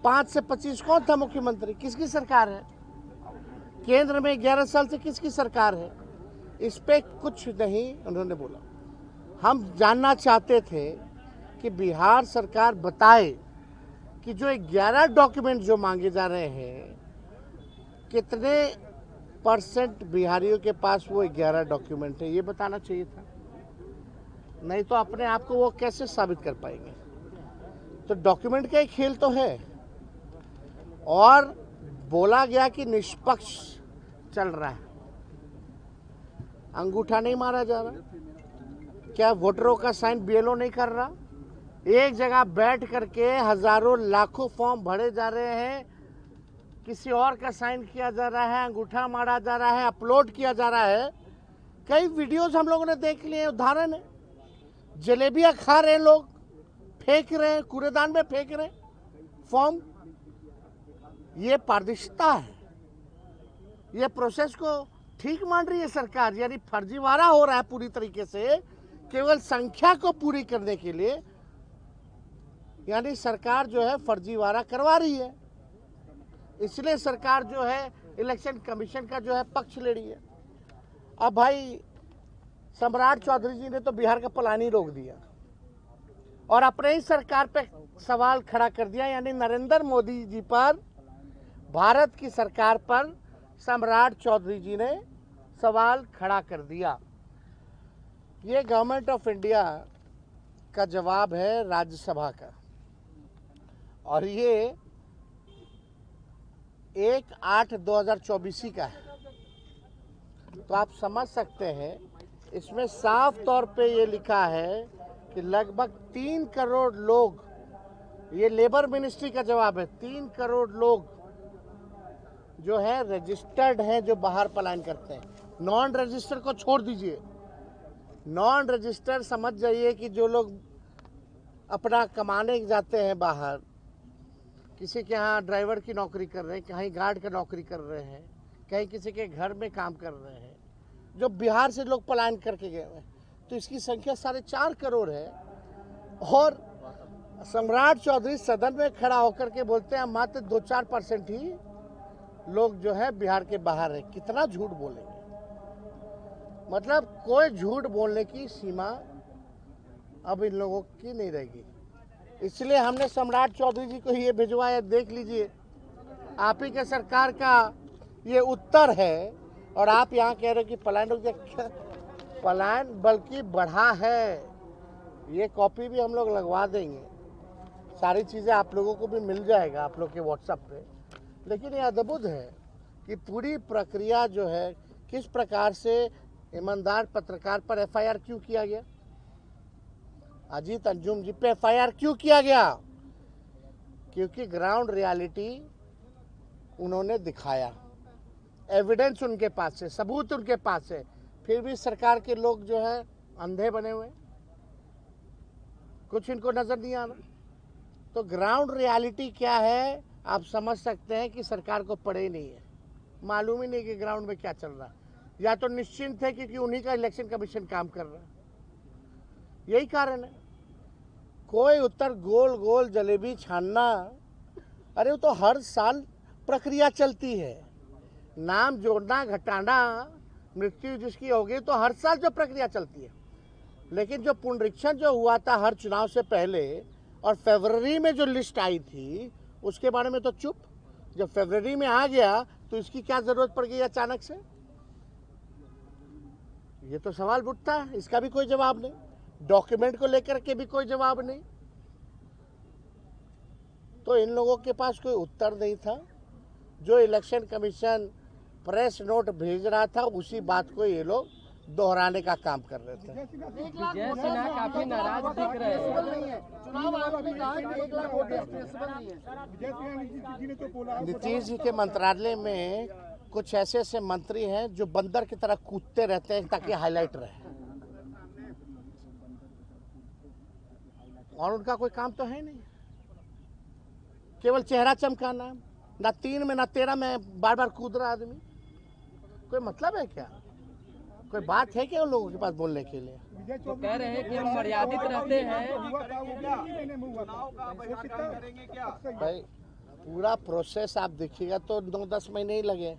5 से 25 कौन था मुख्यमंत्री? किसकी सरकार है? केंद्र में 11 साल से किसकी सरकार है? इस पे कुछ नहीं उन्होंने बोला। हम जानना चाहते थे कि बिहार सरकार बताए कि जो 11 डॉक्यूमेंट जो मांगे जा रहे हैं, कितने % बिहारियों के पास वो 11 डॉक्यूमेंट है, ये बताना चाहिए था। नहीं तो अपने आप को वो कैसे साबित कर पाएंगे? तो डॉक्यूमेंट का एक खेल तो है। और बोला गया कि निष्पक्ष चल रहा है, अंगूठा नहीं मारा जा रहा। क्या वोटरों का साइन बीएलओ नहीं कर रहा? एक जगह बैठ करके हजारों लाखों फॉर्म भरे जा रहे हैं, किसी और का साइन किया जा रहा है, अंगूठा मारा जा रहा है, अपलोड किया जा रहा है। कई वीडियोस हम लोगों ने देख लिए, उदाहरण है, जलेबियां खा रहे हैं लोग, फेंक रहे हैं, कूड़ेदान में फेंक रहे हैं फॉर्म। ये पारदर्शिता है, ये प्रोसेस को ठीक मान रही है सरकार, यानी फर्जीवाड़ा हो रहा है पूरी तरीके से, केवल संख्या को पूरी करने के लिए। यानी सरकार जो है फर्जीवाड़ा करवा रही है, इसलिए सरकार जो है इलेक्शन कमीशन का जो है पक्ष ले रही है। अब भाई सम्राट चौधरी जी ने तो बिहार का प्लान ही रोक दिया और अपने ही सरकार पे सवाल खड़ा कर दिया, यानी नरेंद्र मोदी जी पर, भारत की सरकार पर सम्राट चौधरी जी ने सवाल खड़ा कर दिया। ये गवर्नमेंट ऑफ इंडिया का जवाब है राज्यसभा का, और ये 1/8/2024 का है। तो आप समझ सकते हैं, इसमें साफ तौर पे ये लिखा है कि लगभग 3 करोड़ लोग, ये लेबर मिनिस्ट्री का जवाब है, 3 करोड़ लोग जो है रजिस्टर्ड हैं, जो बाहर पलायन करते हैं। नॉन रजिस्टर्ड को छोड़ दीजिए, नॉन रजिस्टर्ड समझ जाइए कि जो लोग अपना कमाने जाते हैं बाहर, किसी के यहाँ ड्राइवर की नौकरी कर रहे हैं, कहीं गार्ड की नौकरी कर रहे हैं, कहीं किसी के घर में काम कर रहे हैं, जो बिहार से लोग पलायन करके गए हैं, तो इसकी संख्या 4.5 करोड़ है। और सम्राट चौधरी सदन में खड़ा होकर के बोलते हैं मात्र 2-4% ही लोग जो है बिहार के बाहर है। कितना झूठ बोलेंगे? मतलब कोई झूठ बोलने की सीमा अब इन लोगों की नहीं रहेगी। इसलिए हमने सम्राट चौधरी जी को ये भिजवाया, देख लीजिए, आप ही के सरकार का ये उत्तर है। और आप यहाँ कह रहे हो कि पलायन रुक गया, पलायन बल्कि बढ़ा है। ये कॉपी भी हम लोग लगवा देंगे, सारी चीज़ें आप लोगों को भी मिल जाएगा आप लोग के व्हाट्सएप पे। लेकिन ये अद्भुत है कि पूरी प्रक्रिया जो है, किस प्रकार से ईमानदार पत्रकार पर एफआईआर क्यों किया गया, अजीत अंजुम जी पे एफआईआर क्यों किया गया? क्योंकि ग्राउंड रियलिटी उन्होंने दिखाया, एविडेंस उनके पास है, सबूत उनके पास है, फिर भी सरकार के लोग जो है अंधे बने हुए, कुछ इनको नजर नहीं आ रहा। तो ग्राउंड रियलिटी क्या है आप समझ सकते हैं कि सरकार को पड़े ही नहीं है, मालूम ही नहीं कि ग्राउंड में क्या चल रहा है। या तो निश्चिंत है क्योंकि उन्हीं का इलेक्शन कमीशन काम कर रहा है, यही कारण है। कोई उत्तर गोल गोल जलेबी छानना, अरे वो तो हर साल प्रक्रिया चलती है, नाम जोड़ना घटाना, मृत्यु जिसकी होगी तो हर साल जो प्रक्रिया चलती है। लेकिन जो पुनरीक्षण जो हुआ था हर चुनाव से पहले, और फरवरी में जो लिस्ट आई थी उसके बारे में तो चुप। जब फरवरी में आ गया तो इसकी क्या जरूरत पड़ गई अचानक से? ये तो सवाल उठता है, इसका भी कोई जवाब नहीं, डॉक्यूमेंट को लेकर के भी कोई जवाब नहीं। तो इन लोगों के पास कोई उत्तर नहीं था। जो इलेक्शन कमीशन प्रेस नोट भेज रहा था उसी बात को ये लोग दोहराने का काम कर रहे थे। विजय सिन्हा काफी नाराज दिख रहे हैं। नीतीश जी के मंत्रालय में कुछ ऐसे ऐसे मंत्री हैं जो बंदर की तरह कूदते रहते हैं ताकि हाईलाइट रहे, और उनका कोई काम तो है नहीं, केवल चेहरा चमकाना। ना 3 में ना 13 में बार बार कूद रहा आदमी, कोई मतलब है क्या? कोई बात है क्या उन लोगों के पास बोलने के लिए? तो कह रहे हैं कि हम मर्यादित रहते हैं। भाई पूरा प्रोसेस आप देखिएगा तो 9-10 महीने ही लगे।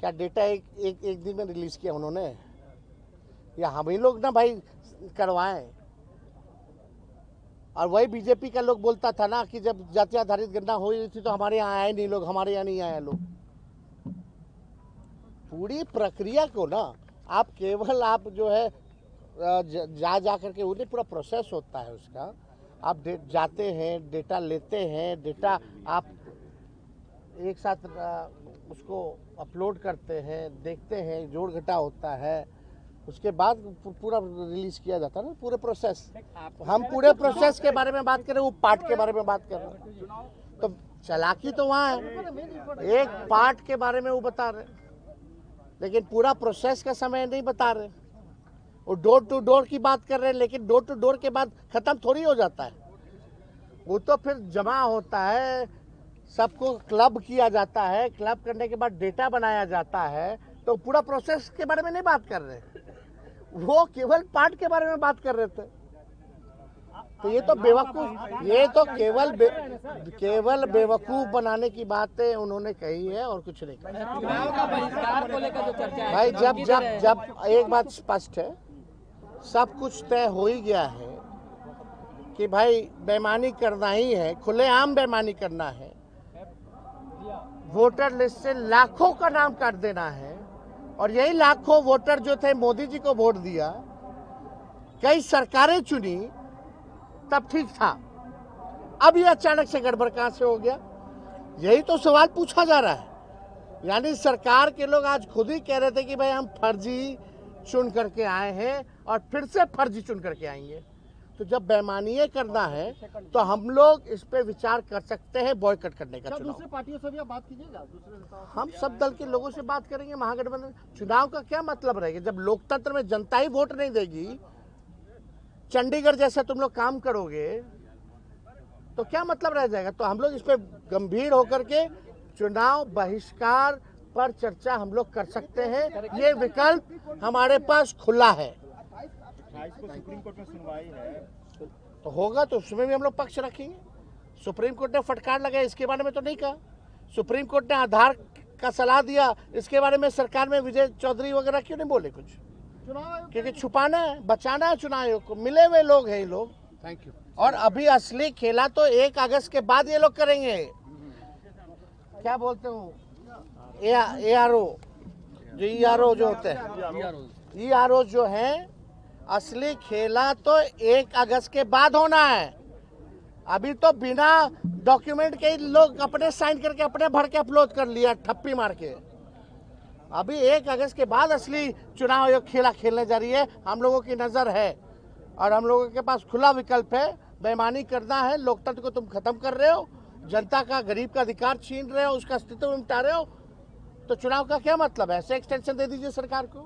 क्या डेटा एक दिन में रिलीज किया उन्होंने, या हम ही लोग ना भाई करवाएं? और वही बीजेपी का लोग बोलता था ना कि जब जाति आधारित गणना हो रही थी तो हमारे यहाँ आए नहीं लोग, हमारे यहाँ नहीं आए लोग। पूरी प्रक्रिया को ना आप केवल आप जो है जा करके वो नहीं, पूरा प्रोसेस होता है उसका। आप जाते हैं, डेटा लेते हैं, डेटा आप एक साथ उसको अपलोड करते हैं, देखते हैं, जोड़ घटा होता है, उसके बाद पूरा रिलीज किया जाता है ना, पूरे प्रोसेस। हम पूरे प्रोसेस के बारे में बात कर रहे हैं, वो पार्ट के बारे में बात कर रहे हैं। तो चालाकी तो वहाँ है, एक पार्ट के बारे में वो बता रहे हैं, लेकिन पूरा प्रोसेस का समय नहीं बता रहे। वो डोर टू डोर की बात कर रहे हैं, लेकिन डोर टू डोर के बाद खत्म थोड़ी हो जाता है। वो तो फिर जमा होता है, सबको क्लब किया जाता है, क्लब करने के बाद डेटा बनाया जाता है। तो पूरा प्रोसेस के बारे में नहीं बात कर रहे, वो केवल पार्ट के बारे में बात कर रहे थे। तो ये तो बेवकूफ, ये तो केवल बेवकूफ बनाने की बातें उन्होंने कही है और कुछ नहीं कहा। चुनाव का बहिष्कार को लेकर जो चर्चा है भाई जब एक बात स्पष्ट है, सब कुछ तय हो ही गया है कि भाई बेईमानी करना ही है, खुलेआम बेईमानी करना है, वोटर लिस्ट से लाखों का नाम काट देना है। और यही लाखों वोटर जो थे मोदी जी को वोट दिया, कई सरकारें चुनी, तब ठीक था। अब ये अचानक से गड़बड़ कहां से हो गया, यही तो सवाल पूछा जा रहा है। यानी सरकार के लोग आज खुद ही कह रहे थे कि भाई हम फर्जी चुन करके आए हैं और फिर से फर्जी चुन करके आएंगे। तो जब बेईमानी करना है तो हम लोग इस पे विचार कर सकते हैं बॉयकॉट करने का। दूसरी पार्टियों से भी आप बात कीजिएगा, दूसरे नेताओं से? हम सब दल के लोगों से बात करेंगे। महागठबंधन चुनाव का क्या मतलब रहेगा जब लोकतंत्र में जनता ही वोट नहीं देगी? चंडीगढ़ जैसा तुम लोग काम करोगे तो क्या मतलब रह जाएगा? तो हम लोग इस पे गंभीर होकर के चुनाव बहिष्कार पर चर्चा हम लोग कर सकते हैं। ये विकल्प हमारे पास खुला है। सुप्रीम कोर्ट में सुनवाई है तो होगा तो उसमें भी हम लोग पक्ष रखेंगे। सुप्रीम कोर्ट ने फटकार लगाया, इसके बारे में तो नहीं कहा। सुप्रीम कोर्ट ने आधार का सलाह दिया, इसके बारे में सरकार में विजय चौधरी वगैरह क्यों नहीं बोले कुछ? क्योंकि छुपाना है, बचाना है चुनाव आयोग को। मिले हुए लोग हैं ये लोग। Thank you. और अभी असली खेला तो 1 अगस्त के बाद ये लोग करेंगे। क्या बोलते हो, ARO जो ERO जो होते हैं, ERO जो है, असली खेला तो 1 अगस्त के बाद होना है। अभी तो बिना डॉक्यूमेंट के लोग अपने साइन करके अपने भर के अपलोड कर लिया, ठप्पी मार के। अभी 1 अगस्त के बाद असली चुनाव आयोग खेला खेलने जा रही है। हम लोगों की नजर है और हम लोगों के पास खुला विकल्प है। बेईमानी करना है, लोकतंत्र को तुम खत्म कर रहे हो, जनता का, गरीब का अधिकार छीन रहे हो, उसका अस्तित्व मिटा रहे हो, तो चुनाव का क्या मतलब है? ऐसे एक्सटेंशन दे दीजिए सरकार को।